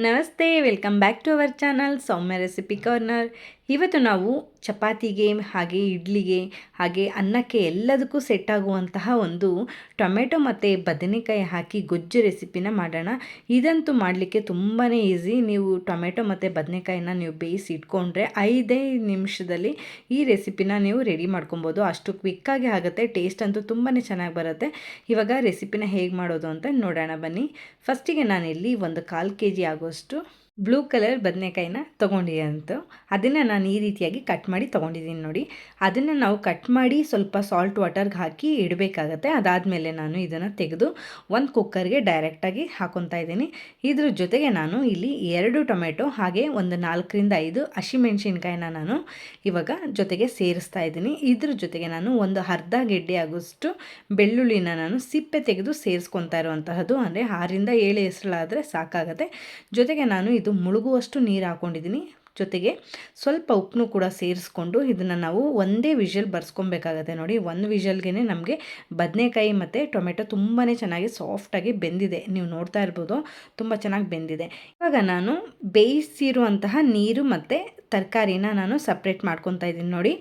ನಮಸ್ತೆ, welcome back to our channel Soumya recipe corner. ಇವತ್ತು ನಾವು ಚಪಾತಿಗೆ ಹಾಗೆ ಇಡ್ಲಿಗೆ ಹಾಗೆ ಅನ್ನಕ್ಕೆ ಎಲ್ಲದಕ್ಕೂ ಸೆಟ್ ಆಗುವಂತಹ ಒಂದು ಟೊಮೆಟೊ ಮತ್ತು ಬದನೆಕಾಯಿ ಹಾಕಿ ಗೊಜ್ಜು ರೆಸಿಪಿನ ಮಾಡೋಣ. ಇದಂತೂ ಮಾಡಲಿಕ್ಕೆ ತುಂಬಾ ಈಸಿ. ನೀವು ಟೊಮೆಟೊ ಮತ್ತು ಬದನೆಕಾಯಿನ ನೀವು ಬೇಯಿಸಿ ಇಟ್ಕೊಂಡ್ರೆ 5 ನಿಮಿಷದಲ್ಲಿ ಈ ರೆಸಿಪಿನ ನೀವು ರೆಡಿ ಮಾಡ್ಕೊಬೋದು. ಅಷ್ಟು ಕ್ವಿಕ್ಕಾಗಿ ಆಗುತ್ತೆ. ಟೇಸ್ಟ್ ಅಂತೂ ತುಂಬಾ ಚೆನ್ನಾಗಿ ಬರುತ್ತೆ. ಇವಾಗ ರೆಸಿಪಿನ ಹೇಗೆ ಮಾಡೋದು ಅಂತ ನೋಡೋಣ ಬನ್ನಿ. ಫಸ್ಟಿಗೆ ನಾನಿಲ್ಲಿ ಒಂದು 1/4 kg ಆಗೋಷ್ಟು ಬ್ಲೂ ಕಲರ್ ಬದನೆಕಾಯಿನ ತೊಗೊಂಡಿದ್ದಂತು ಅದನ್ನು ನಾನು ಈ ರೀತಿಯಾಗಿ ಕಟ್ ಮಾಡಿ ತೊಗೊಂಡಿದ್ದೀನಿ ನೋಡಿ. ಅದನ್ನು ನಾವು ಕಟ್ ಮಾಡಿ ಸ್ವಲ್ಪ ಸಾಲ್ಟ್ ವಾಟರ್ಗೆ ಹಾಕಿ ಇಡಬೇಕಾಗತ್ತೆ. ಅದಾದಮೇಲೆ ನಾನು ಇದನ್ನು ತೆಗೆದು ಒಂದು ಕುಕ್ಕರ್ಗೆ ಡೈರೆಕ್ಟಾಗಿ ಹಾಕೊತಾ ಇದ್ದೀನಿ. ಇದ್ರ ಜೊತೆಗೆ ನಾನು ಇಲ್ಲಿ 2 ಟೊಮೆಟೊ ಹಾಗೆ ಒಂದು 4ರಿಂದ 5 ಹಸಿಮೆಣ್ಸಿನ್ಕಾಯಿನ ನಾನು ಇವಾಗ ಜೊತೆಗೆ ಸೇರಿಸ್ತಾ ಇದ್ದೀನಿ. ಇದ್ರ ಜೊತೆಗೆ ನಾನು ಒಂದು ಅರ್ಧ ಗೆಡ್ಡೆ ಆಗೋಷ್ಟು ಬೆಳ್ಳುಳ್ಳಿನ ನಾನು ಸಿಪ್ಪೆ ತೆಗೆದು ಸೇರಿಸ್ಕೊತಾ ಇರುವಂತಹದ್ದು. ಅಂದರೆ 6ರಿಂದ 7 ಹೆಸರಾದರೆ ಸಾಕಾಗುತ್ತೆ. ಜೊತೆಗೆ ನಾನು ಇದು ಮುಳುಗುವಷ್ಟು ನೀರು ಹಾಕ್ಕೊಂಡಿದ್ದೀನಿ. ಜೊತೆಗೆ ಸ್ವಲ್ಪ ಉಪ್ಪನ್ನು ಕೂಡ ಸೇರಿಸ್ಕೊಂಡು ಇದನ್ನು ನಾವು ಒಂದೇ ವಿಷಲ್ ಬರ್ಸ್ಕೊಬೇಕಾಗತ್ತೆ ನೋಡಿ. ಒಂದು ವಿಷಲ್ಗೆ ನಮಗೆ ಬದನೆಕಾಯಿ ಮತ್ತು ಟೊಮೆಟೊ ತುಂಬಾ ಚೆನ್ನಾಗಿ ಸಾಫ್ಟಾಗಿ ಬೆಂದಿದೆ. ನೀವು ನೋಡ್ತಾ ಇರ್ಬೋದು, ತುಂಬ ಚೆನ್ನಾಗಿ ಬೆಂದಿದೆ. ಇವಾಗ ನಾನು ಬೇಯಿಸಿರುವಂತಹ ನೀರು ಮತ್ತು ತರಕಾರಿನ ನಾನು ಸಪ್ರೇಟ್ ಮಾಡ್ಕೊತಾ ಇದ್ದೀನಿ ನೋಡಿ.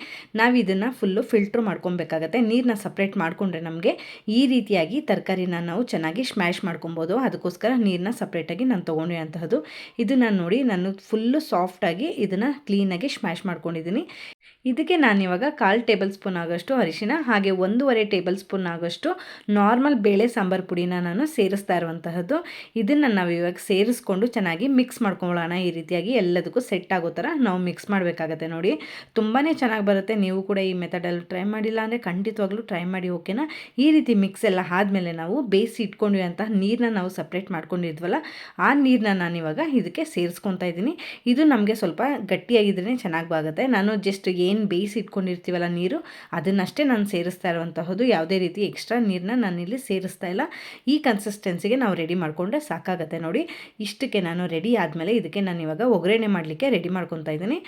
ನಾವು ಇದನ್ನು ಫುಲ್ಲು ಫಿಲ್ಟ್ರ್ ಮಾಡ್ಕೊಬೇಕಾಗತ್ತೆ. ನೀರನ್ನ ಸಪ್ರೇಟ್ ಮಾಡಿಕೊಂಡ್ರೆ ನಮಗೆ ಈ ರೀತಿಯಾಗಿ ತರಕಾರಿನ ನಾವು ಚೆನ್ನಾಗಿ ಸ್ಮ್ಯಾಶ್ ಮಾಡ್ಕೊಬೋದು. ಅದಕ್ಕೋಸ್ಕರ ನೀರನ್ನ ಸಪ್ರೇಟಾಗಿ ನಾನು ತೊಗೊಂಡಿರೋಂತಹದ್ದು. ಇದನ್ನು ನೋಡಿ ನಾನು ಫುಲ್ಲು ಸಾಫ್ಟಾಗಿ ಇದನ್ನು ಕ್ಲೀನಾಗಿ ಸ್ಮ್ಯಾಶ್ ಮಾಡ್ಕೊಂಡಿದ್ದೀನಿ. ಇದಕ್ಕೆ ನಾನಿವಾಗ 1/4 ಟೇಬಲ್ ಸ್ಪೂನ್ ಆಗೋಷ್ಟು ಅರಿಶಿನ ಹಾಗೆ 1.5 ಟೇಬಲ್ ಸ್ಪೂನ್ ಆಗೋಷ್ಟು ನಾರ್ಮಲ್ ಬೇಳೆ ಸಾಂಬಾರು ಪುಡಿನ ನಾನು ಸೇರಿಸ್ತಾ ಇರುವಂತಹದ್ದು. ಇದನ್ನು ನಾವು ಇವಾಗ ಸೇರಿಸ್ಕೊಂಡು ಚೆನ್ನಾಗಿ ಮಿಕ್ಸ್ ಮಾಡ್ಕೊಳ್ಳೋಣ. ಈ ರೀತಿಯಾಗಿ ಎಲ್ಲದಕ್ಕೂ ಸೆಟ್ ಆಗೋ ಥರ ನಾವು ಮಿಕ್ಸ್ ಮಾಡಬೇಕಾಗತ್ತೆ ನೋಡಿ. ತುಂಬಾ ಚೆನ್ನಾಗಿ ಬರುತ್ತೆ. ನೀವು ಕೂಡ ಈ ಮೆಥಡಲ್ಲಿ ಟ್ರೈ ಮಾಡಿಲ್ಲ ಅಂದರೆ ಖಂಡಿತವಾಗ್ಲೂ ಟ್ರೈ ಮಾಡಿ, ಓಕೆನಾ. ಈ ರೀತಿ ಮಿಕ್ಸ್ ಎಲ್ಲ ಆದಮೇಲೆ ನಾವು ಬೇಯಿಸಿ ಇಟ್ಕೊಂಡಿರುವಂತಹ ನೀರನ್ನ ನಾವು ಸಪ್ರೇಟ್ ಮಾಡ್ಕೊಂಡಿದ್ವಲ್ಲ, ಆ ನೀರನ್ನ ನಾನಿವಾಗ ಇದಕ್ಕೆ ಸೇರಿಸ್ಕೊತಾ ಇದ್ದೀನಿ. ಇದು ನಮಗೆ ಸ್ವಲ್ಪ ಗಟ್ಟಿಯಾಗಿದ್ರೇ ಚೆನ್ನಾಗಿ ಆಗುತ್ತೆ. ನಾನು ಜಸ್ಟ್ ಏನು ಬೇಯಿಸಿ ಇಟ್ಕೊಂಡಿರ್ತೀವಲ್ಲ ನೀರು, ಅದನ್ನಷ್ಟೇ ನಾನು ಸೇರಿಸ್ತಾ ಇರುವಂತಹದ್ದು. ಯಾವುದೇ ರೀತಿ ಎಕ್ಸ್ಟ್ರಾ ನೀರನ್ನ ನಾನಿಲ್ಲಿ ಸೇರಿಸ್ತಾ ಇಲ್ಲ. ಈ ಕನ್ಸಿಸ್ಟೆನ್ಸಿಗೆ ನಾವು ರೆಡಿ ಮಾಡಿಕೊಂಡ್ರೆ ಸಾಕಾಗುತ್ತೆ ನೋಡಿ. ಇಷ್ಟಕ್ಕೆ ನಾನು ರೆಡಿ ಆದಮೇಲೆ ಇದಕ್ಕೆ ನಾನು ಇವಾಗ ಒಗ್ಗರಣೆ ಮಾಡಲಿಕ್ಕೆ ರೆಡಿ ಮಾಡ್ಕೊತಾ ಇದ್ದೀನಿ.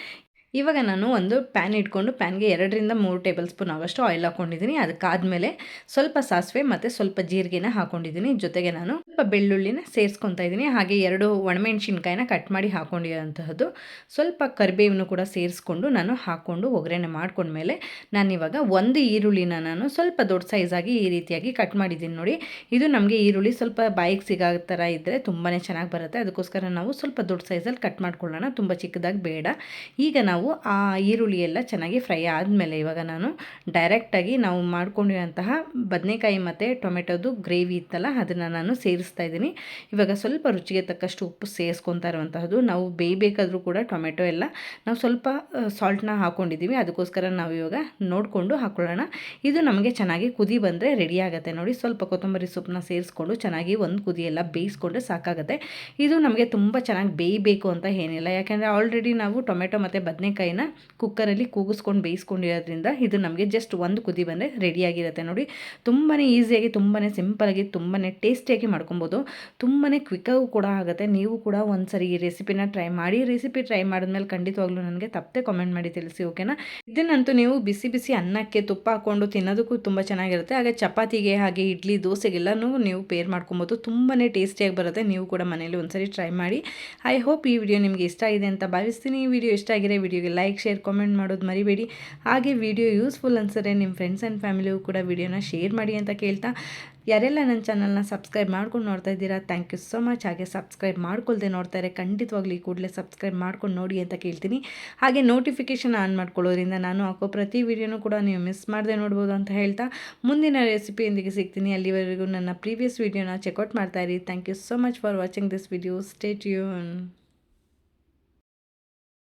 ಇವಾಗ ನಾನು ಒಂದು ಪ್ಯಾನ್ ಇಟ್ಕೊಂಡು ಪ್ಯಾನ್ಗೆ 2ರಿಂದ 3 ಟೇಬಲ್ ಸ್ಪೂನ್ ಆಗೋಷ್ಟು ಆಯಿಲ್ ಹಾಕ್ಕೊಂಡಿದ್ದೀನಿ. ಅದಕ್ಕಾದಮೇಲೆ ಸ್ವಲ್ಪ ಸಾಸಿವೆ ಮತ್ತು ಸ್ವಲ್ಪ ಜೀರಿಗೆನ ಹಾಕ್ಕೊಂಡಿದ್ದೀನಿ. ಜೊತೆಗೆ ನಾನು ಸ್ವಲ್ಪ ಬೆಳ್ಳುಳ್ಳಿನ ಸೇರಿಸ್ಕೊತಾ ಇದ್ದೀನಿ. ಹಾಗೆ 2 ಒಣಮೆಣ್ಸಿನ್ಕಾಯಿನ ಕಟ್ ಮಾಡಿ ಹಾಕ್ಕೊಂಡಿರೋಂತಹದ್ದು. ಸ್ವಲ್ಪ ಕರಿಬೇವನ್ನು ಕೂಡ ಸೇರಿಸ್ಕೊಂಡು ನಾನು ಹಾಕ್ಕೊಂಡು ಒಗ್ಗರಣೆ ಮಾಡ್ಕೊಂಡ್ಮೇಲೆ ನಾನಿವಾಗ ಒಂದು ಈರುಳ್ಳಿನ ನಾನು ಸ್ವಲ್ಪ ದೊಡ್ಡ ಸೈಜಾಗಿ ಈ ರೀತಿಯಾಗಿ ಕಟ್ ಮಾಡಿದ್ದೀನಿ ನೋಡಿ. ಇದು ನಮಗೆ ಈರುಳ್ಳಿ ಸ್ವಲ್ಪ ಬಾಯಿಗೆ ಸಿಗೋ ಥರ ಇದ್ದರೆ ತುಂಬಾ ಚೆನ್ನಾಗಿ ಬರುತ್ತೆ. ಅದಕ್ಕೋಸ್ಕರ ನಾವು ಸ್ವಲ್ಪ ದೊಡ್ಡ ಸೈಜಲ್ಲಿ ಕಟ್ ಮಾಡ್ಕೊಳ್ಳೋಣ, ತುಂಬ ಚಿಕ್ಕದಾಗಿ ಬೇಡ. ಈಗ ನಾವು ಆ ಈರುಳ್ಳಿ ಎಲ್ಲ ಚೆನ್ನಾಗಿ ಫ್ರೈ ಆದಮೇಲೆ ಇವಾಗ ನಾನು ಡೈರೆಕ್ಟಾಗಿ ನಾವು ಮಾಡ್ಕೊಂಡಿರುವಂತಹ ಬದನೆಕಾಯಿ ಮತ್ತು ಟೊಮೆಟೊದು ಗ್ರೇವಿ ಇತ್ತಲ್ಲ, ಅದನ್ನು ನಾನು ಸೇರಿಸ್ತಾ ಇದ್ದೀನಿ. ಇವಾಗ ಸ್ವಲ್ಪ ರುಚಿಗೆ ತಕ್ಕಷ್ಟು ಉಪ್ಪು ಸೇರಿಸ್ಕೊತಾ ಇರುವಂತಹದ್ದು. ನಾವು ಬೇಯಬೇಕಾದ್ರೂ ಕೂಡ ಟೊಮೆಟೊ ಎಲ್ಲ ನಾವು ಸ್ವಲ್ಪ ಸಾಲ್ಟ್ನ ಹಾಕ್ಕೊಂಡಿದ್ದೀವಿ. ಅದಕ್ಕೋಸ್ಕರ ನಾವು ಇವಾಗ ನೋಡಿಕೊಂಡು ಹಾಕ್ಕೊಳ್ಳೋಣ. ಇದು ನಮಗೆ ಚೆನ್ನಾಗಿ ಕುದಿ ಬಂದರೆ ರೆಡಿ ಆಗುತ್ತೆ ನೋಡಿ. ಸ್ವಲ್ಪ ಕೊತ್ತಂಬರಿ ಸೊಪ್ಪನ್ನ ಸೇರಿಸ್ಕೊಂಡು ಚೆನ್ನಾಗಿ ಒಂದು ಕುದಿ ಎಲ್ಲ ಬೇಯಿಸ್ಕೊಂಡ್ರೆ ಸಾಕಾಗುತ್ತೆ. ಇದು ನಮಗೆ ತುಂಬ ಚೆನ್ನಾಗಿ ಬೇಯಬೇಕು ಅಂತ ಏನಿಲ್ಲ, ಯಾಕೆಂದರೆ ಆಲ್ರೆಡಿ ನಾವು ಟೊಮೆಟೊ ಮತ್ತು ಬದನೆಕಾಯಿನ ಕುಕ್ಕರಲ್ಲಿ ಕೂಗಿಸ್ಕೊಂಡು ಬೇಯಿಸ್ಕೊಂಡಿರೋದ್ರಿಂದ ಇದು ನಮಗೆ ಜಸ್ಟ್ ಒಂದು ಕುದಿ ಬಂದರೆ ರೆಡಿಯಾಗಿರುತ್ತೆ ನೋಡಿ. ತುಂಬಾ ಈಸಿಯಾಗಿ, ತುಂಬಾ ಸಿಂಪಲಾಗಿ, ತುಂಬಾ ಟೇಸ್ಟಿಯಾಗಿ ಮಾಡ್ಕೊಬೋದು. ತುಂಬಾ ಕ್ವಿಕ್ಕಾಗೂ ಕೂಡ ಆಗುತ್ತೆ. ನೀವು ಕೂಡ ಒಂದ್ಸರಿ ಈ ರೆಸಿಪಿನ ಟ್ರೈ ಮಾಡಿ. ರೆಸಿಪಿ ಟ್ರೈ ಮಾಡಿದ್ಮೇಲೆ ಖಂಡಿತವಾಗ್ಲೂ ನನಗೆ ತಪ್ಪದೆ ಕಾಮೆಂಟ್ ಮಾಡಿ ತಿಳಿಸಿ, ಓಕೆನಾ. ಇದನ್ನಂತೂ ನೀವು ಬಿಸಿ ಬಿಸಿ ಅನ್ನಕ್ಕೆ ತುಪ್ಪ ಹಾಕ್ಕೊಂಡು ತಿನ್ನೋದಕ್ಕೂ ತುಂಬ ಚೆನ್ನಾಗಿರುತ್ತೆ. ಹಾಗೆ ಚಪಾತಿಗೆ ಹಾಗೆ ಇಡ್ಲಿ ದೋಸೆಗೆಲ್ಲನೂ ನೀವು ಪೇರ್ ಮಾಡ್ಕೊಬೋದು. ತುಂಬಾ ಟೇಸ್ಟಿಯಾಗಿ ಬರುತ್ತೆ. ನೀವು ಕೂಡ ಮನೇಲಿ ಒಂದ್ಸರಿ ಟ್ರೈ ಮಾಡಿ. ಐ ಹೋಪ್ ಈ ವಿಡಿಯೋ ನಿಮಗೆ ಇಷ್ಟ ಆಗಿದೆ ಅಂತ ಭಾವಿಸ್ತೀನಿ. ಈ ವಿಡಿಯೋ ಇಷ್ಟ ಆಗಿರೋ ವಿಡಿಯೋಗೆ ಲೈಕ್, ಶೇರ್, ಕಾಮೆಂಟ್ ಮಾಡೋದು ಮರಿಬೇಡಿ. ಹಾಗೆ ವಿಡಿಯೋ ಯೂಸ್ಫುಲ್ ಅನ್ಸಿದ್ರೆ ನಿಮ್ಮ ಫ್ರೆಂಡ್ಸ್ ಆ್ಯಂಡ್ ಫ್ಯಾಮಿಲಿಗೂ ಕೂಡ ವಿಡಿಯೋನ ಶೇರ್ ಮಾಡಿ ಅಂತ ಕೇಳ್ತಾ, ಯಾರೆಲ್ಲ ನನ್ನ ಚಾನಲ್ನ ಸಬ್ಸ್ಕ್ರೈಬ್ ಮಾಡ್ಕೊಂಡು ನೋಡ್ತಾ ಇದ್ದೀರಾ, ಥ್ಯಾಂಕ್ ಯು ಸೊ ಮಚ್. ಹಾಗೆ ಸಬ್ಸ್ಕ್ರೈಬ್ ಮಾಡ್ಕೊಳ್ದೆ ನೋಡ್ತಾರೆ ಖಂಡಿತವಾಗ್ಲೂ ಈ ಕೂಡಲೇ ಸಬ್ಸ್ಕ್ರೈಬ್ ಮಾಡ್ಕೊಂಡು ನೋಡಿ ಅಂತ ಕೇಳ್ತೀನಿ. ಹಾಗೆ ನೋಟಿಫಿಕೇಷನ್ ಆನ್ ಮಾಡ್ಕೊಳ್ಳೋದ್ರಿಂದ ನಾನು ಹಾಕೋ ಪ್ರತಿ ವಿಡಿಯೋನೂ ಕೂಡ ನೀವು ಮಿಸ್ ಮಾಡದೆ ನೋಡ್ಬೋದು ಅಂತ ಹೇಳ್ತಾ, ಮುಂದಿನ ರೆಸಿಪಿಯೊಂದಿಗೆ ಸಿಗ್ತೀನಿ. ಅಲ್ಲಿವರೆಗೂ ನನ್ನ ಪ್ರೀವಿಯಸ್ ವಿಡಿಯೋನ ಚೆಕ್ಔಟ್ ಮಾಡ್ತಾ ಇರಿ. Thank you so much for watching this video. Stay tune.